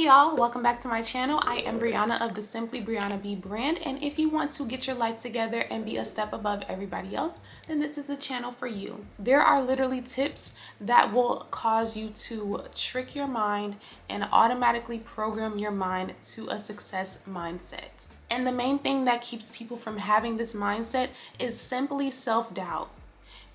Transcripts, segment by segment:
y'all, welcome back to my channel. I am Brianna of the Simply Brianna B brand, and if you want to get your life together and be a step above everybody else, then this is the channel for you. There are literally tips that will cause you to trick your mind and automatically program your mind to a success mindset. And the main thing that keeps people from having this mindset is simply self-doubt.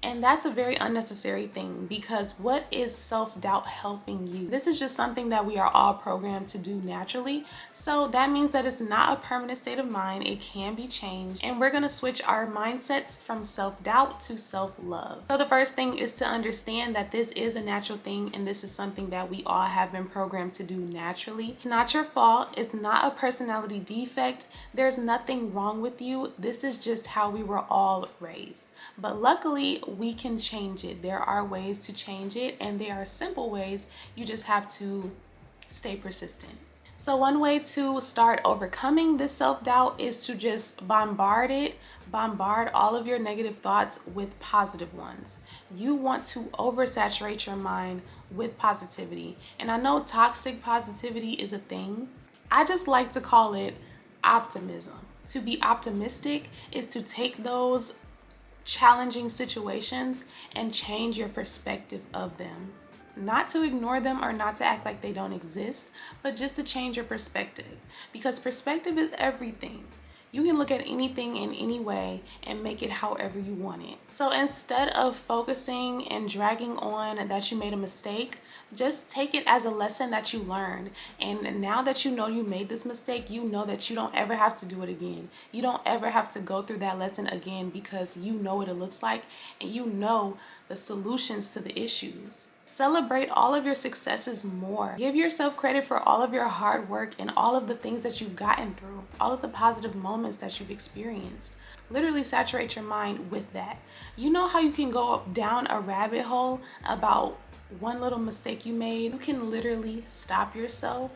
And that's a very unnecessary thing, because what is self-doubt helping you? This is just something that we are all programmed to do naturally. So that means that it's not a permanent state of mind. It can be changed. And we're going to switch our mindsets from self-doubt to self-love. So the first thing is to understand that this is a natural thing, and this is something that we all have been programmed to do naturally. It's not your fault. It's not a personality defect. There's nothing wrong with you. This is just how we were all raised. But luckily, we can change it. There are ways to change it, and there are simple ways. You just have to stay persistent. So one way to start overcoming this self-doubt is to just bombard all of your negative thoughts with positive ones. You want to oversaturate your mind with positivity. And I know toxic positivity is a thing. I just like to call it optimism. To be optimistic is to take those challenging situations and change your perspective of them. Not to ignore them or not to act like they don't exist, but just to change your perspective, because perspective is everything. You can look at anything in any way and make it however you want it. So instead of focusing and dragging on that you made a mistake, just take it as a lesson that you learned. And now that you know you made this mistake, you know that you don't ever have to do it again. You don't ever have to go through that lesson again, because you know what it looks like and you know the solutions to the issues. Celebrate all of your successes more. Give yourself credit for all of your hard work and all of the things that you've gotten through, all of the positive moments that you've experienced. Literally saturate your mind with that. You know how you can go down a rabbit hole about one little mistake you made? You can literally stop yourself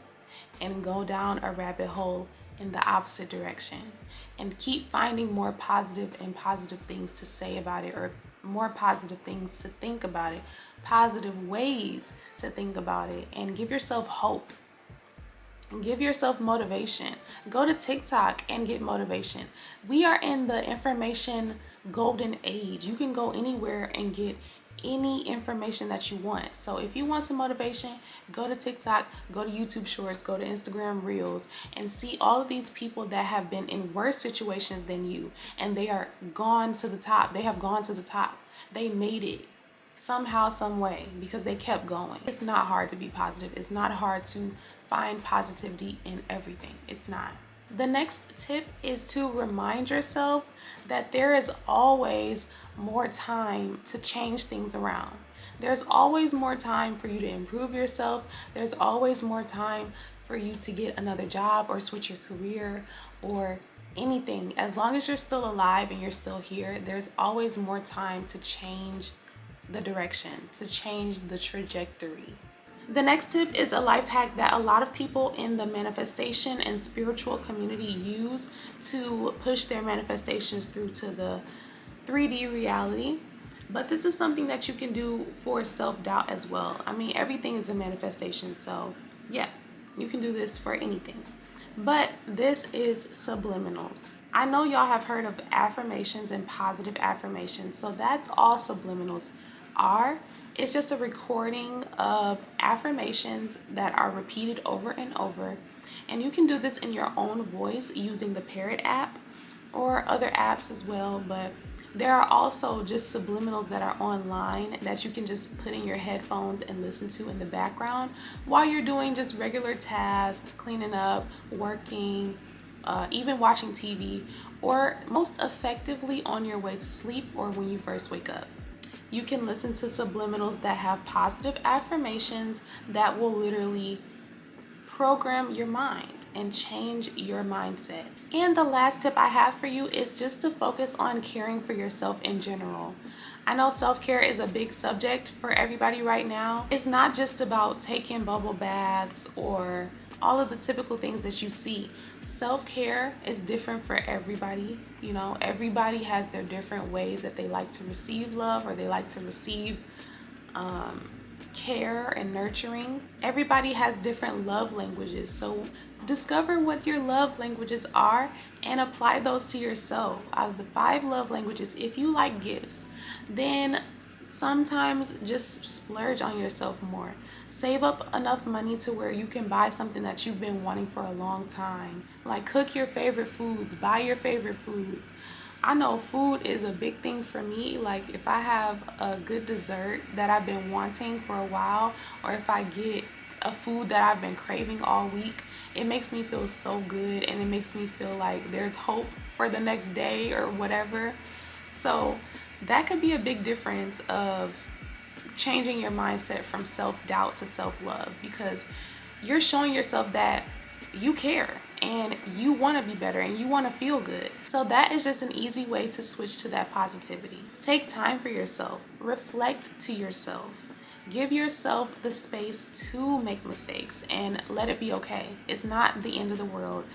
and go down a rabbit hole in the opposite direction and keep finding more positive things to say about it, or more positive things to think about it, positive ways to think about it, and give yourself hope. Give yourself motivation. Go to TikTok and get motivation. We are in the information golden age. You can go anywhere and get any information that you want. So if you want some motivation, go to TikTok, go to YouTube Shorts, go to Instagram Reels, and see all of these people that have been in worse situations than you, and they are gone to the top. They have gone to the top. They made it somehow, some way, because they kept going. It's not hard to be positive. It's not hard to find positivity in everything. It's not. The next tip is to remind yourself that there is always more time to change things around. There's always more time for you to improve yourself. There's always more time for you to get another job or switch your career or anything. As long as you're still alive and you're still here, there's always more time to change the direction, to change the trajectory. The next tip is a life hack that a lot of people in the manifestation and spiritual community use to push their manifestations through to the 3D reality. But this is something that you can do for self-doubt as well. I mean, everything is a manifestation, so yeah, you can do this for anything. But this is subliminals. I know y'all have heard of affirmations and positive affirmations, so that's all subliminals are. It's just a recording of affirmations that are repeated over and over. And you can do this in your own voice using the Parrot app or other apps as well. But there are also just subliminals that are online that you can just put in your headphones and listen to in the background while you're doing just regular tasks, cleaning up, working, even watching TV, or most effectively on your way to sleep or when you first wake up. You can listen to subliminals that have positive affirmations that will literally program your mind and change your mindset. And the last tip I have for you is just to focus on caring for yourself in general. I know self-care is a big subject for everybody right now. It's not just about taking bubble baths or all of the typical things that you see. Self-care is different for everybody. You know, everybody has their different ways that they like to receive love, or they like to receive care and nurturing. Everybody has different love languages, so discover what your love languages are and apply those to yourself. Out of the 5 love languages, if you like gifts, then sometimes just splurge on yourself more. Save up enough money to where you can buy something that you've been wanting for a long time. Like cook your favorite foods, buy your favorite foods. I know food is a big thing for me. Like if I have a good dessert that I've been wanting for a while, or if I get a food that I've been craving all week, it makes me feel so good and it makes me feel like there's hope for the next day or whatever. So that could be a big difference of changing your mindset from self-doubt to self-love, because you're showing yourself that you care and you want to be better and you want to feel good. So that is just an easy way to switch to that positivity. Take time for yourself, reflect to yourself, give yourself the space to make mistakes and let it be okay. It's not the end of the world.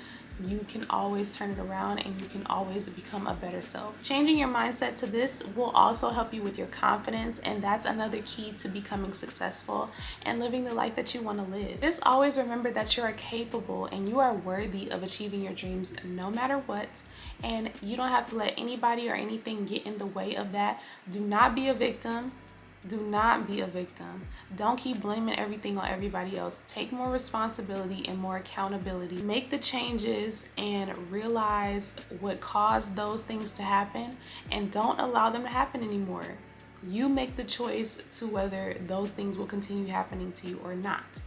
You can always turn it around and you can always become a better self. Changing your mindset to this will also help you with your confidence, and that's another key to becoming successful and living the life that you want to live. Just always remember that you are capable and you are worthy of achieving your dreams no matter what, and you don't have to let anybody or anything get in the way of that. Do not be a victim. Do not be a victim. Don't keep blaming everything on everybody else. Take more responsibility and more accountability. Make the changes and realize what caused those things to happen, and don't allow them to happen anymore. You make the choice to whether those things will continue happening to you or not.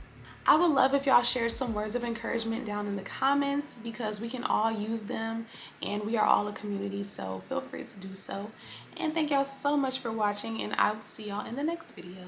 I would love if y'all shared some words of encouragement down in the comments, because we can all use them and we are all a community, so feel free to do so. And thank y'all so much for watching, and I will see y'all in the next video.